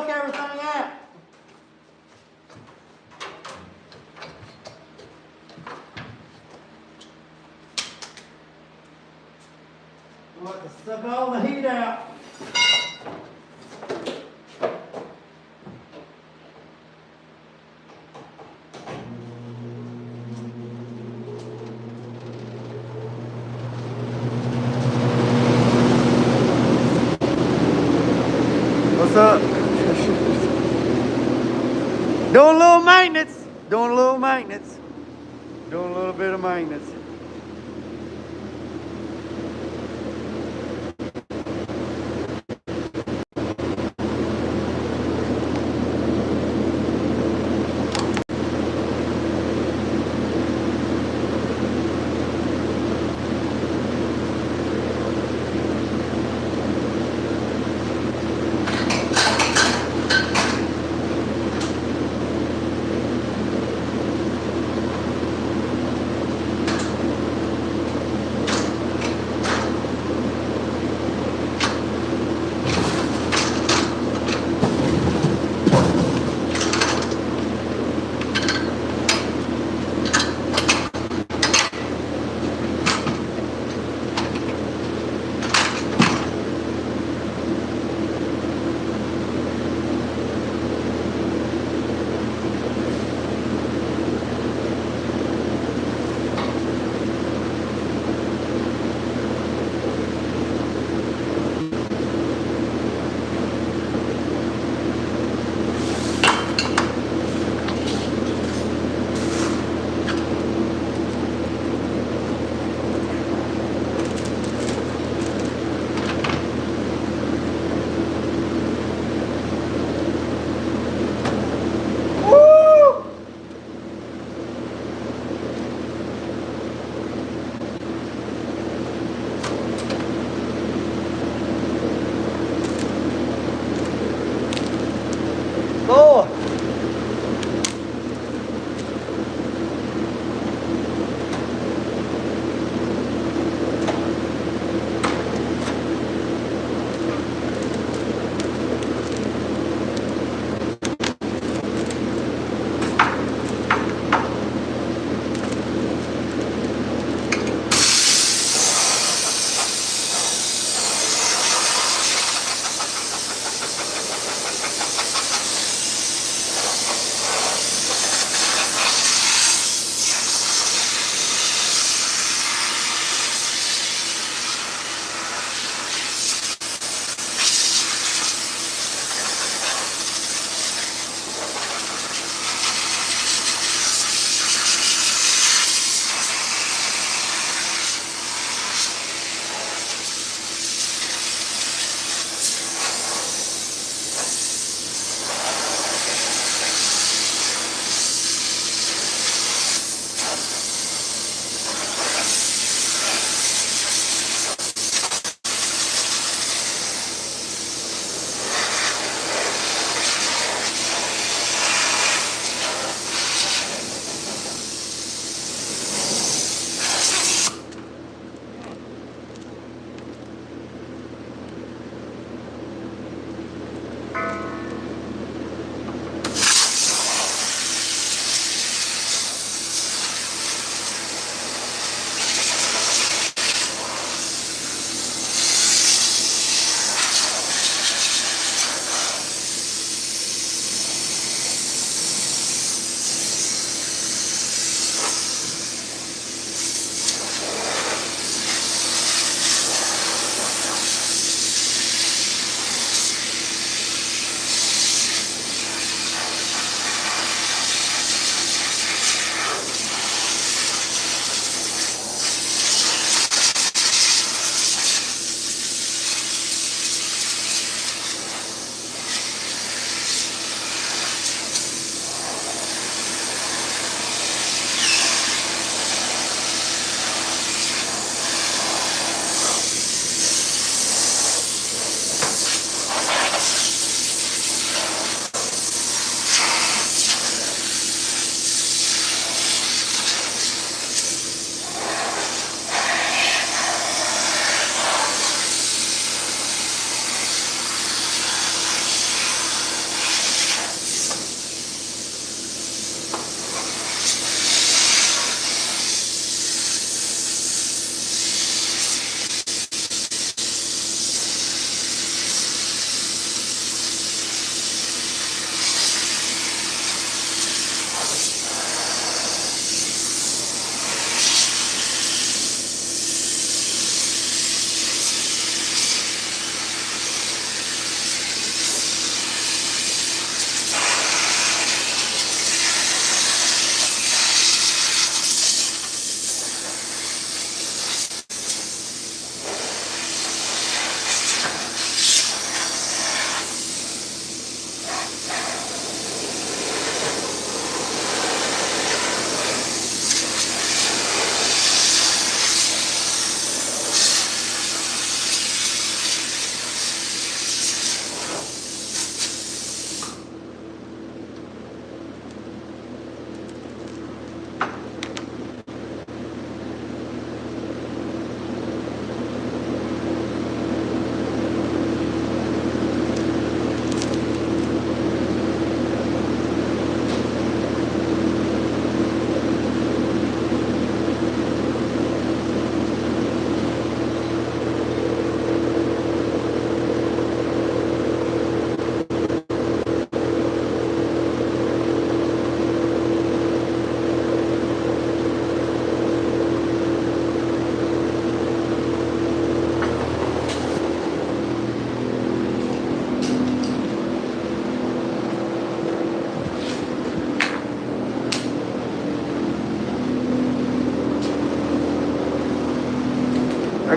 look everything out. Let to suck all the heat out. What's up? Doing a little maintenance. Doing a little maintenance. Doing a little bit of maintenance.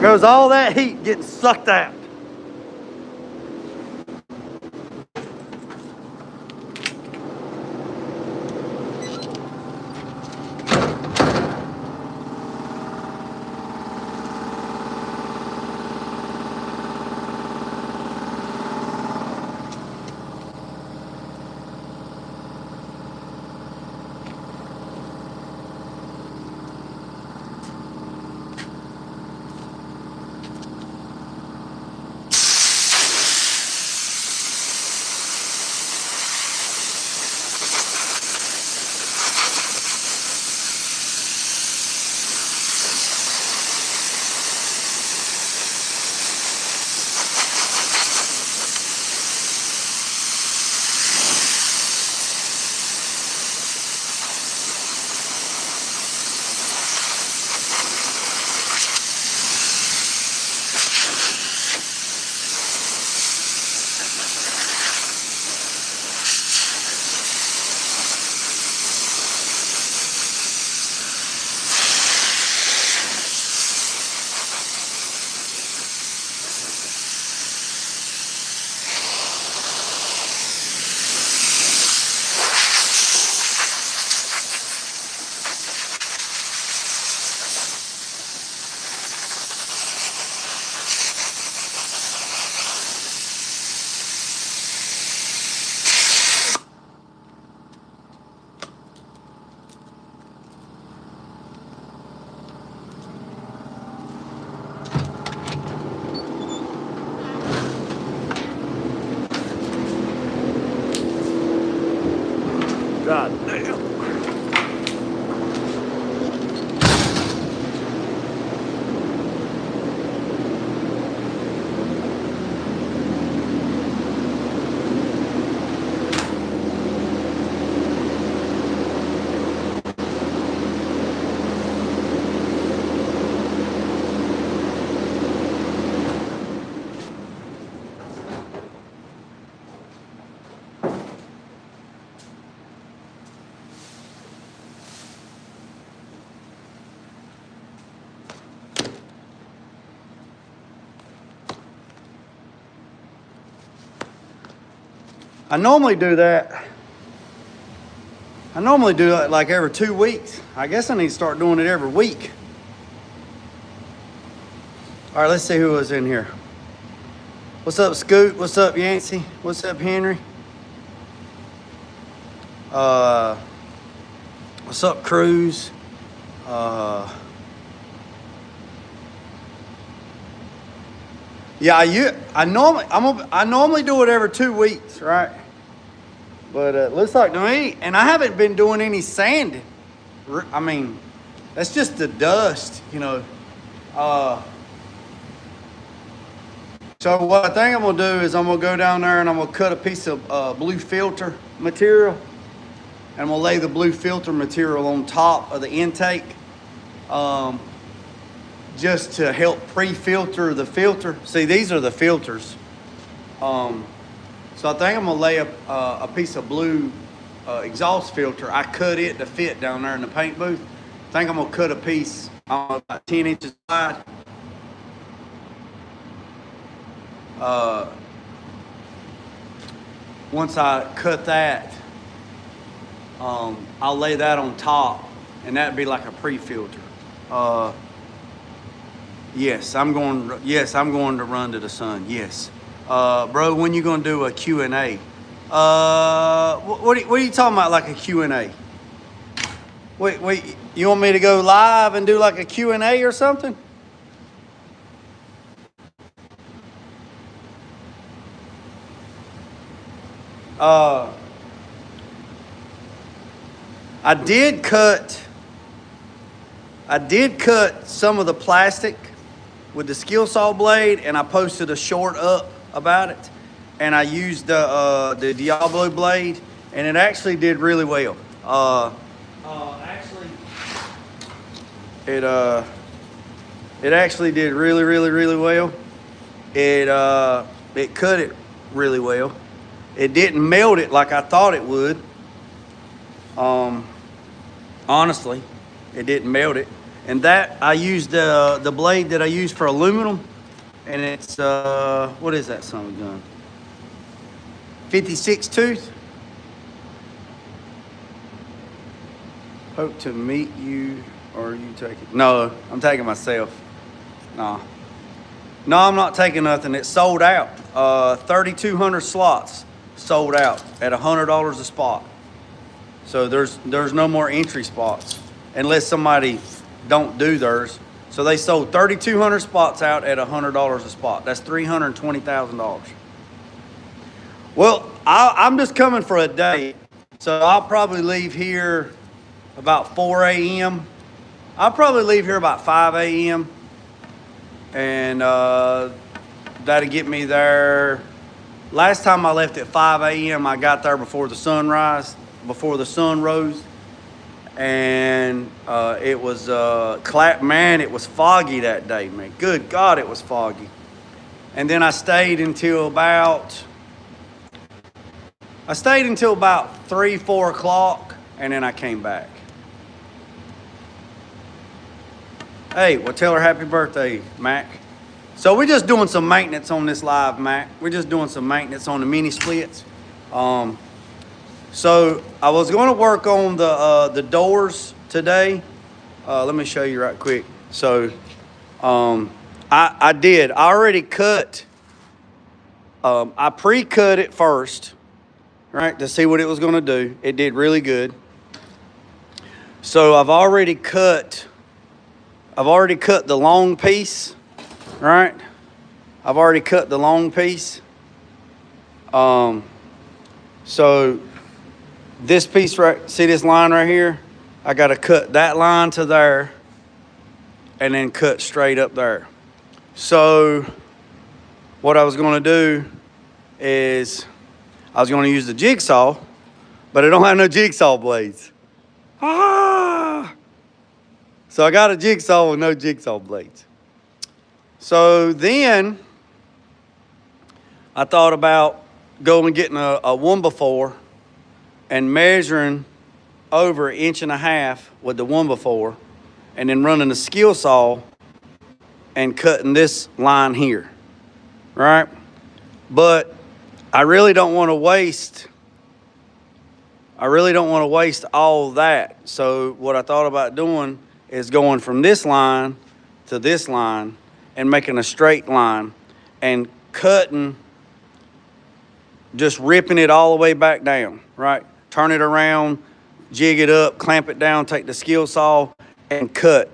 goes all that heat getting sucked out. God damn. I normally do that. I normally do it like every 2 weeks. I guess I need to start doing it every week. All right, let's see who was in here. What's up, Scoot? What's up, Yancey? What's up, Henry? What's up, Cruz? Yeah, I normally do it every 2 weeks, right? But it looks like to me, and I haven't been doing any sanding. I mean, that's just the dust, you know. So what I think I'm gonna do is I'm gonna go down there and I'm gonna cut a piece of blue filter material, and I'm gonna lay the blue filter material on top of the intake, just to help pre-filter the filter. See, these are the filters. So I think I'm gonna lay a piece of blue exhaust filter. I cut it to fit down there in the paint booth. I think I'm gonna cut a piece about 10 inches wide. Once I cut that, I'll lay that on top, and that'd be like a pre-filter. Yes, I'm going to run to the sun. Yes, bro. When you gonna do a Q&A? What are you talking about? Like a Q&A? Wait. You want me to go live and do like a Q&A or something? I did cut some of the plastic with the skill saw blade, and I posted a short up about it, and I used the Diablo blade, and it actually did really well. It actually did really well. It cut it really well. It didn't melt it like I thought it would. Honestly, it didn't melt it. And that, I used the blade that I use for aluminum, and it's, what is that son of a gun? 56 tooth. Hope to meet you, or you take it? No, I'm taking myself. No, I'm not taking nothing. It's sold out. 3,200 slots sold out at $100 a spot. So there's no more entry spots unless somebody don't do theirs. So they sold 3,200 spots out at $100 a spot. That's $320,000. Well, I'm just coming for a day, so I'll probably leave here about 4 a.m. I'll probably leave here about 5 a.m. and that'll get me there. Last time I left at 5 a.m., I got there before the sun rose, and it was man, it was foggy that day, man. Good God, it was foggy. And then I stayed until about 3, 4 o'clock, and then I came back. Hey, well, tell her happy birthday, Mac. So we're just doing some maintenance on this live, Mac. We're just doing some maintenance on the mini splits. So I was going to work on the doors today. Let me show you right quick. So I did. I already cut. I pre-cut it first, right, to see what it was going to do. It did really good. So I've already cut the long piece, right? I've already cut the long piece. So this piece right, see this line right here? I got to cut that line to there and then cut straight up there. So what I was going to do is I was going to use the jigsaw, but I don't have no jigsaw blades. So I got a jigsaw with no jigsaw blades. So then I thought about going and getting a 1x4 and measuring over 1.5 inches with the 1x4, and then running a skill saw and cutting this line here, right? But I really don't want to waste all that. So what I thought about doing is going from this line to this line and making a straight line and cutting, just ripping it all the way back down, right? Turn it around, jig it up, clamp it down, take the skill saw and cut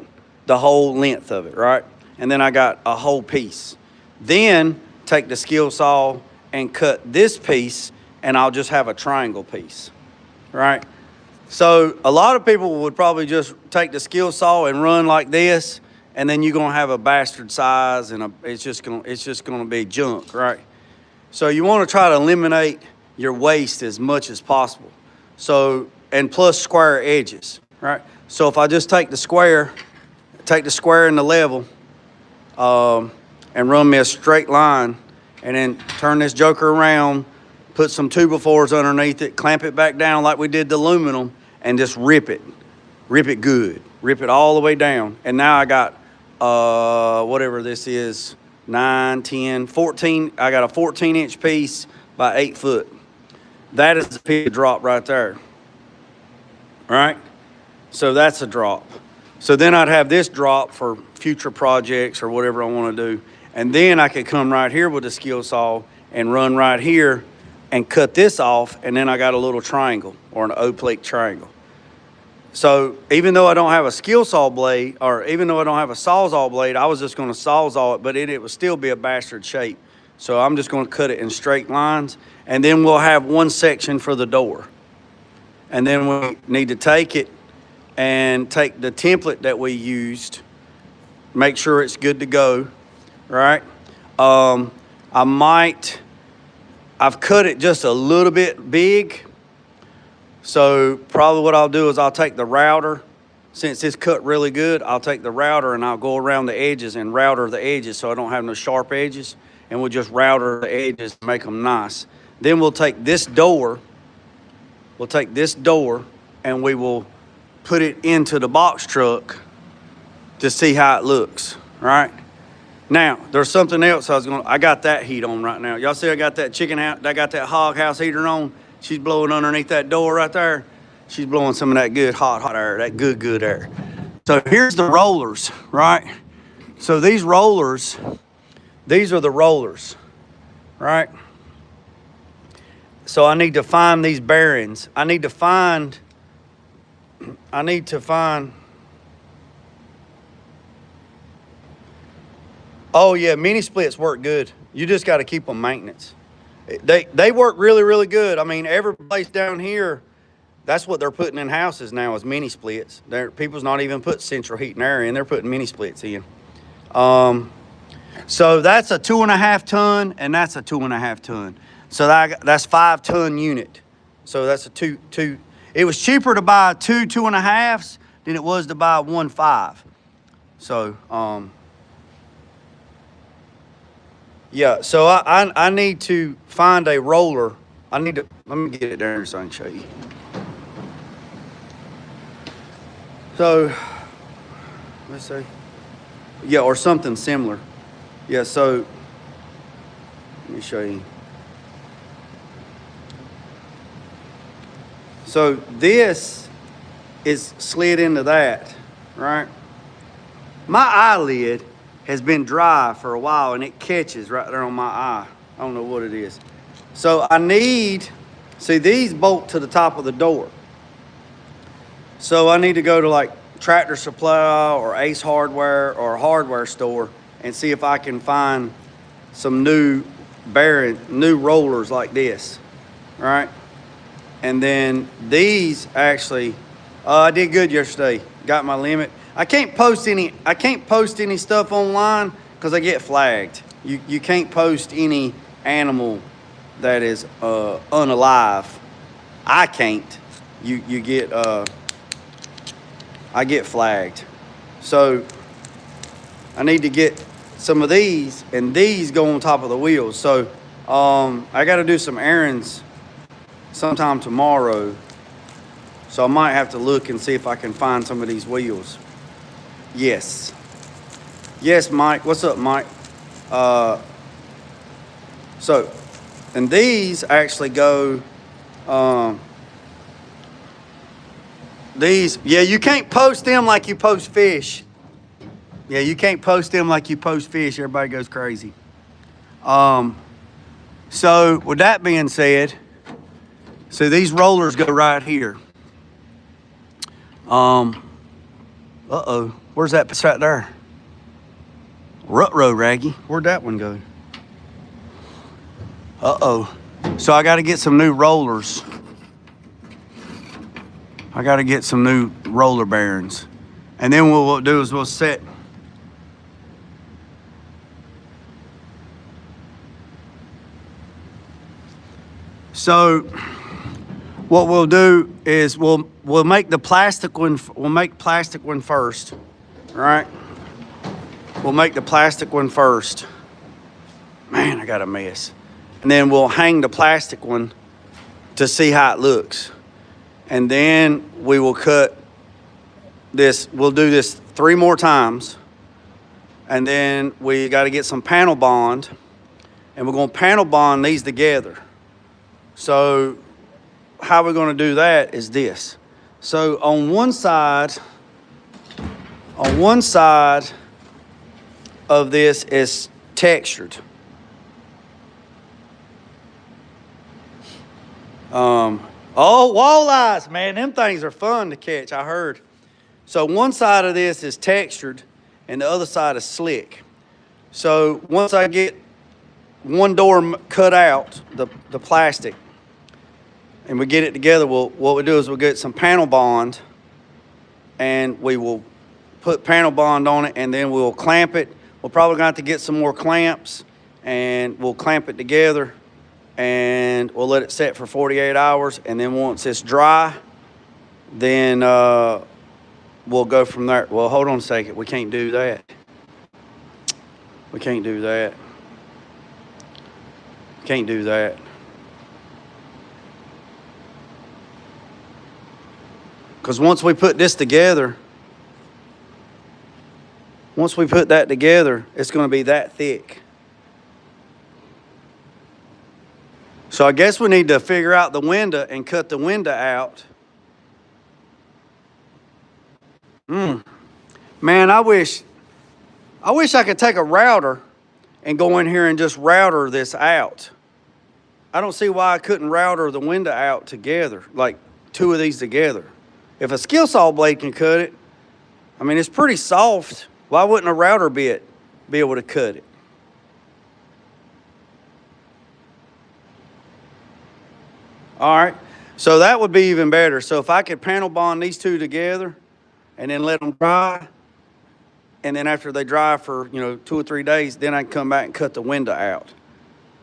the whole length of it, right? And then I got a whole piece. Then take the skill saw and cut this piece, and I'll just have a triangle piece, right? So a lot of people would probably just take the skill saw and run like this, and then you're gonna have a bastard size, and it's just gonna be junk, right? So you want to try to eliminate your waste as much as possible. So, and plus square edges, right? So if I just take the square and the level, and run me a straight line, and then turn this joker around, put some 2x4s underneath it, clamp it back down like we did the aluminum, and just rip it good, rip it all the way down. And now I got whatever this is, 9, 10, 14. I got a 14-inch piece by 8 foot. That is a piece of drop right there. All right? So that's a drop. So then I'd have this drop for future projects or whatever I want to do. And then I could come right here with the skill saw and run right here and cut this off, and then I got a little triangle or an oblique triangle. So even though I don't have a skill saw blade, or even though I don't have a sawzall blade, I was just going to sawzall it, but it would still be a bastard shape. So I'm just going to cut it in straight lines, and then we'll have one section for the door. And then we need to take it and take the template that we used, make sure it's good to go, right? I've cut it just a little bit big. So probably what I'll do is I'll take the router, since it's cut really good, I'll take the router and I'll go around the edges and router the edges so I don't have no sharp edges, and we'll just router the edges to make them nice. Then we'll take this door, and we will put it into the box truck to see how it looks, right? Now, there's something else I got that heat on right now. Y'all see I got that chicken house, I got that hog house heater on. She's blowing underneath that door right there. She's blowing some of that good hot air, that good air. So here's the rollers, right? So these rollers, these are the rollers, right? So I need to find these bearings. I need to find, oh yeah, mini splits work good. You just got to keep them maintenance. They work really good. I mean, every place down here, that's what they're putting in houses now is mini splits. People's not even put central heat and air in. They're putting mini splits in. So that's a 2.5 ton and that's a 2.5 ton. So that's 5 ton unit. So that's a two. It was cheaper to buy 2.5s than it was to buy 1.5. So, yeah, so I need to find a roller. Let me get it there so I can show you. So, let's see. Yeah, or something similar. Yeah, so, let me show you. So this is slid into that, right? My eyelid has been dry for a while and it catches right there on my eye. I don't know what it is. So I need, see these bolt to the top of the door. So I need to go to like Tractor Supply or Ace Hardware or a hardware store and see if I can find some new rollers like this, right? And then these actually, I did good yesterday. Got my limit. I can't post any stuff online because I get flagged. You can't post any animal that is unalive. I can't. You get I get flagged. So I need to get some of these, and these go on top of the wheels. So I got to do some errands sometime tomorrow. So I might have to look and see if I can find some of these wheels. Yes. Yes, Mike. What's up, Mike? So, and these actually go, these, yeah, you can't post them like you post fish. Yeah, you can't post them like you post fish. Everybody goes crazy. So with that being said, so these rollers go right here. Uh-oh, where's that piece right there? Rut-row, Raggy. Where'd that one go? Uh-oh. So I got to get some new rollers. I got to get some new roller bearings. And then what we'll do is we'll set. So what we'll do is we'll make the plastic one. We'll make plastic one first, right? We'll make the plastic one first. Man, I got a mess. And then we'll hang the plastic one to see how it looks. And then we will cut this. We'll do this 3 more times. And then we got to get some panel bond. And we're going to panel bond these together. So how we're going to do that is this. So on one side of this is textured. Oh, walleyes, man, them things are fun to catch, I heard. So one side of this is textured and the other side is slick. So once I get one door cut out, the plastic, and we get it together, what we do is we'll get some panel bond and we will put panel bond on it and then we'll clamp it. We're probably going to have to get some more clamps and we'll clamp it together and we'll let it set for 48 hours. And then once it's dry, then we'll go from there. Well, hold on a second. We can't do that. We can't do that. Can't do that. Because once we put this together, once we put that together, it's going to be that thick. So I guess we need to figure out the window and cut the window out. Man, I wish I could take a router and go in here and just router this out. I don't see why I couldn't router the window out together, like two of these together. If a skill saw blade can cut it, I mean, it's pretty soft. Why wouldn't a router bit be able to cut it? All right, so that would be even better. So if I could panel bond these two together and then let them dry, and then after they dry for, 2 or 3 days, then I can come back and cut the window out.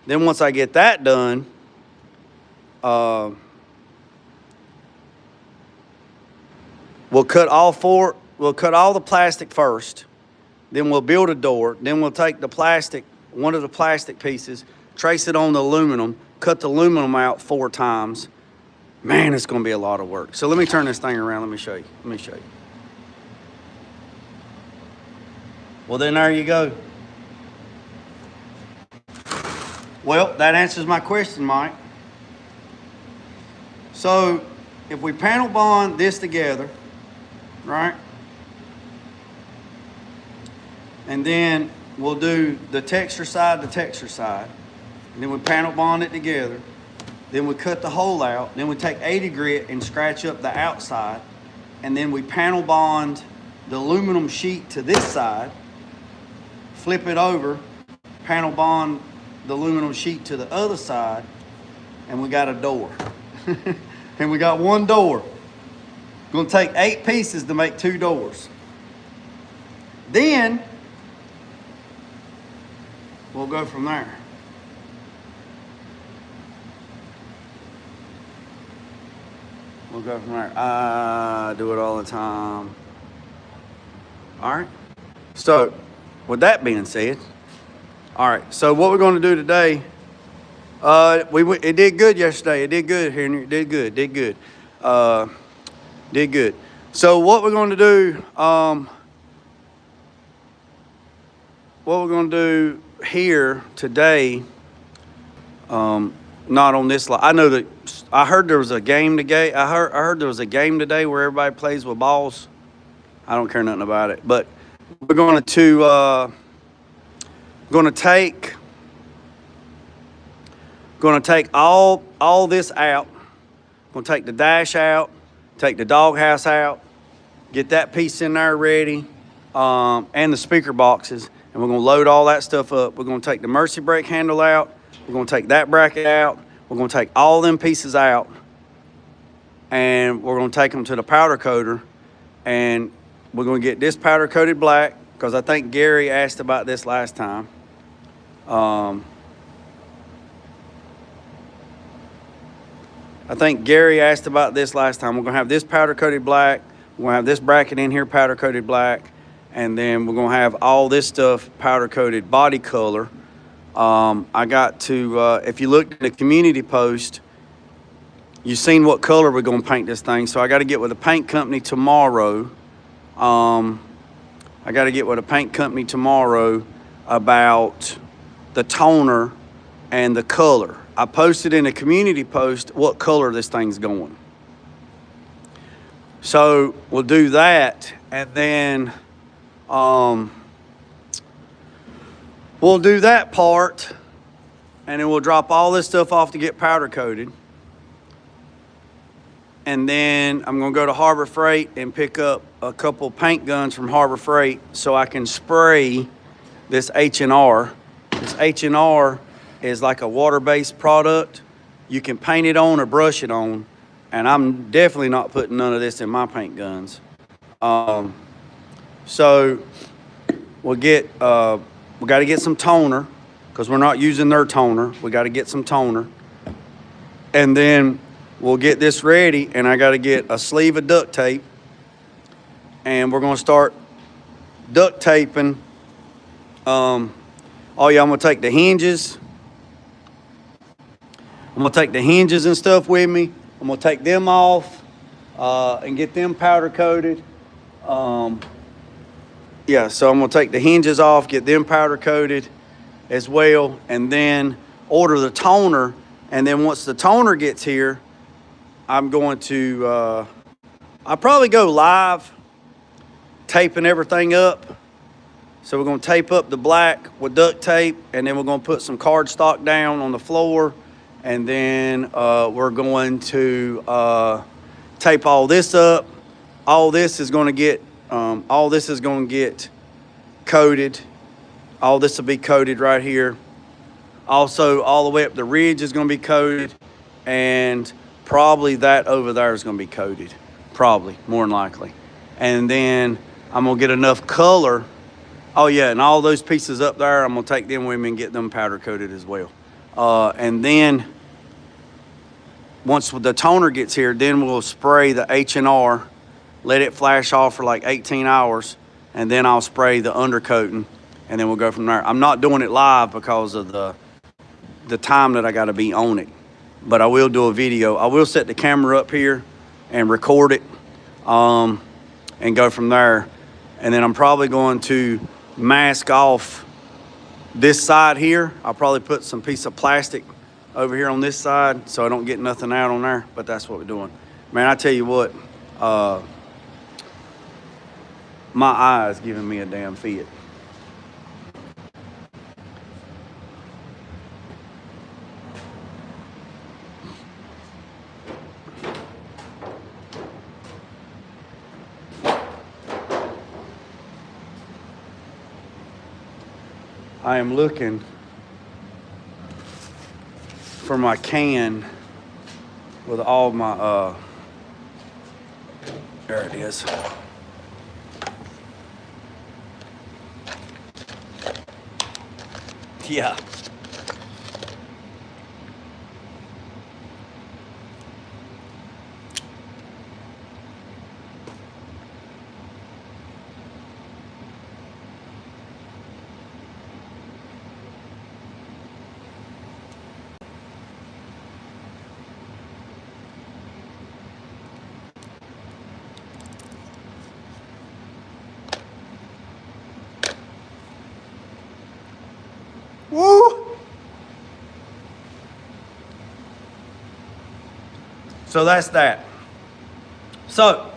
Then once I get that done, we'll cut all the plastic first, then we'll build a door, then we'll take the plastic, one of the plastic pieces, trace it on the aluminum, cut the aluminum out 4 times. Man, it's gonna be a lot of work. So let me turn this thing around, let me show you. Well, then there you go. Well, that answers my question, Mike. So if we panel bond this together, right? And then we'll do the texture side, and then we panel bond it together. Then we cut the hole out. Then we take 80 grit and scratch up the outside. And then we panel bond the aluminum sheet to this side, flip it over, panel bond the aluminum sheet to the other side, and we got a door. And we got one door. Gonna take 8 pieces to make 2 doors. Then we'll go from there. I do it all the time. All right. So with that being said, all right, so what we're going to do today, it did good yesterday. It did good here. Did good. So what we're going to do, here today, not on this line. I know that I heard there was a game today. I heard there was a game today where everybody plays with balls. I don't care nothing about it, but we're going to take all this out. Going to take the dash out, take the doghouse out, get that piece in there ready, and the speaker boxes, and we're going to load all that stuff up. We're going to take the Mercy brake handle out. We're going to take that bracket out. We're going to take all them pieces out, and we're going to take them to the powder coater, and we're going to get this powder coated black, because I think Gary asked about this last time. I think Gary asked about this last time. We're going to have this powder coated black. We're going to have this bracket in here powder coated black, and then we're going to have all this stuff powder coated body color. I got to, if you looked at the community post, you've seen what color we're going to paint this thing. So I got to get with a paint company tomorrow. About the toner and the color. I posted in a community post what color this thing's going. So we'll do that, and then we'll do that part, and then we'll drop all this stuff off to get powder coated. And then I'm gonna go to Harbor Freight and pick up a couple paint guns from Harbor Freight so I can spray this H&R. This H&R is like a water-based product. You can paint it on or brush it on, and I'm definitely not putting none of this in my paint guns. So we got to get some toner, because we're not using their toner. We got to get some toner, and then we'll get this ready, and I got to get a sleeve of duct tape, and we're going to start duct taping. I'm going to take the hinges. I'm going to take the hinges and stuff with me. I'm going to take them off and get them powder coated. yeah, so I'm gonna take the hinges off, get them powder coated as well, and then order the toner. And then once the toner gets here, I'm going to, I'll probably go live, taping everything up. So we're gonna tape up the black with duct tape, and then we're gonna put some cardstock down on the floor, and then we're going to tape all this up. All this is gonna get coated. All this will be coated right here. Also, all the way up the ridge is gonna be coated, and probably that over there is gonna be coated. Probably, more than likely. And then I'm gonna get enough color. Oh yeah, and all those pieces up there, I'm gonna take them with me and get them powder coated as well. And then once the toner gets here, then we'll spray the H&R, let it flash off for like 18 hours, and then I'll spray the undercoating, and then we'll go from there. I'm not doing it live because of the time that I gotta be on it, but I will do a video. I will set the camera up here and record it, and go from there. And then I'm probably going to mask off this side here. I'll probably put some piece of plastic over here on this side so I don't get nothing out on there, but that's what we're doing. Man, I tell you what, my eye is giving me a damn fit. I am looking for my can with all my, there it is. Yeah. Woo! So that's that. So,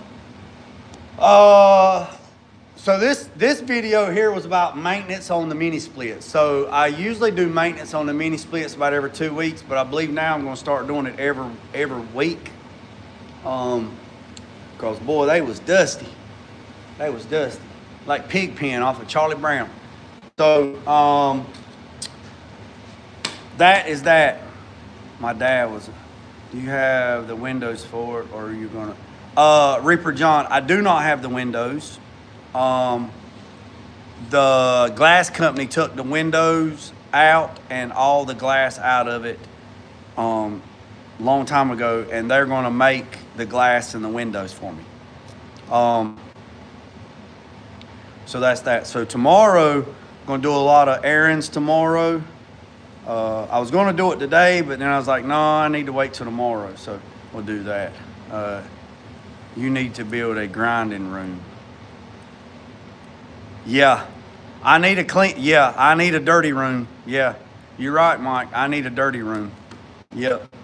this video here was about maintenance on the mini splits. So I usually do maintenance on the mini splits about every 2 weeks, but I believe now I'm going to start doing it every week. Because boy, they was dusty. They was dusty, like pig pen off of Charlie Brown. So that is that. My dad was, do you have the windows for it, or are you gonna? Reaper John, I do not have the windows. The glass company took the windows out and all the glass out of it long time ago, and they're gonna make the glass and the windows for me. So that's that. So tomorrow, I'm gonna do a lot of errands tomorrow. I was going to do it today, but then I was like, no, I need to wait till tomorrow. So we'll do that. You need to build a grinding room. Yeah, I need a clean. Yeah, I need a dirty room. Yeah, you're right, Mike. I need a dirty room. Yep,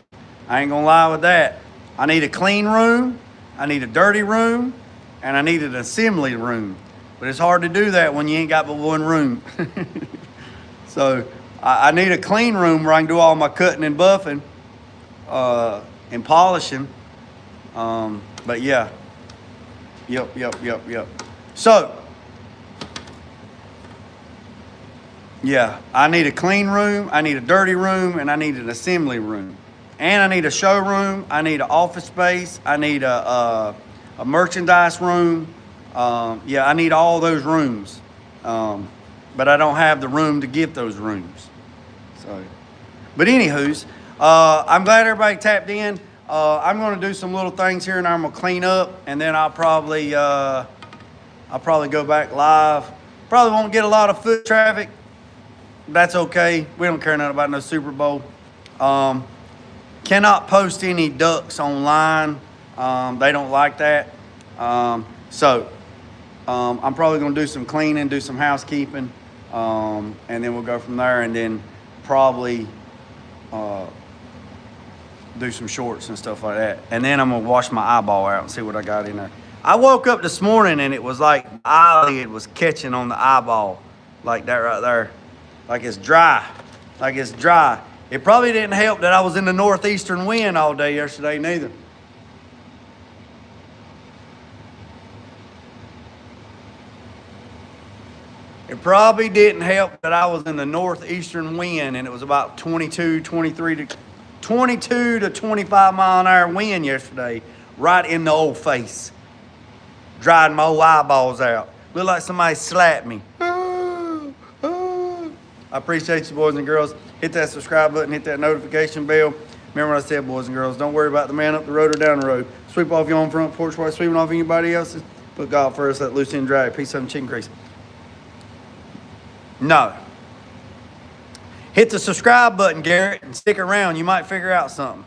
I ain't gonna lie with that. I need a clean room. I need a dirty room, and I need an assembly room. But it's hard to do that when you ain't got but one room. So I need a clean room where I can do all my cutting and buffing and polishing. But yeah. Yep. So, yeah, I need a clean room, I need a dirty room, and I need an assembly room. And I need a showroom, I need an office space, I need a merchandise room. Yeah, I need all those rooms. But I don't have the room to get those rooms. So, but anywho's, I'm glad everybody tapped in. I'm going to do some little things here, and I'm going to clean up, and then I'll probably go back live. Probably won't get a lot of foot traffic. That's okay. We don't care nothing about no Super Bowl. Cannot post any ducks online. They don't like that. So I'm probably gonna do some cleaning, do some housekeeping, and then we'll go from there, and then probably do some shorts and stuff like that. And then I'm gonna wash my eyeball out and see what I got in there. I woke up this morning and it was like the eyelid was catching on the eyeball, like that right there. Like it's dry, It probably didn't help that I was in the northeastern wind all day yesterday neither. It probably didn't help that I was in the northeastern wind and it was about 22 to 25 mile an hour wind yesterday, right in the old face. Dried my old eyeballs out. Looked like somebody slapped me. I appreciate you, boys and girls. Hit that subscribe button, hit that notification bell. Remember what I said, boys and girls, don't worry about the man up the road or down the road. Sweep off your own front porch while sweeping off anybody else's. Put God first, let loose and drag. Peace, some chicken grease. No. Hit the subscribe button, Garrett, and stick around. You might figure out something.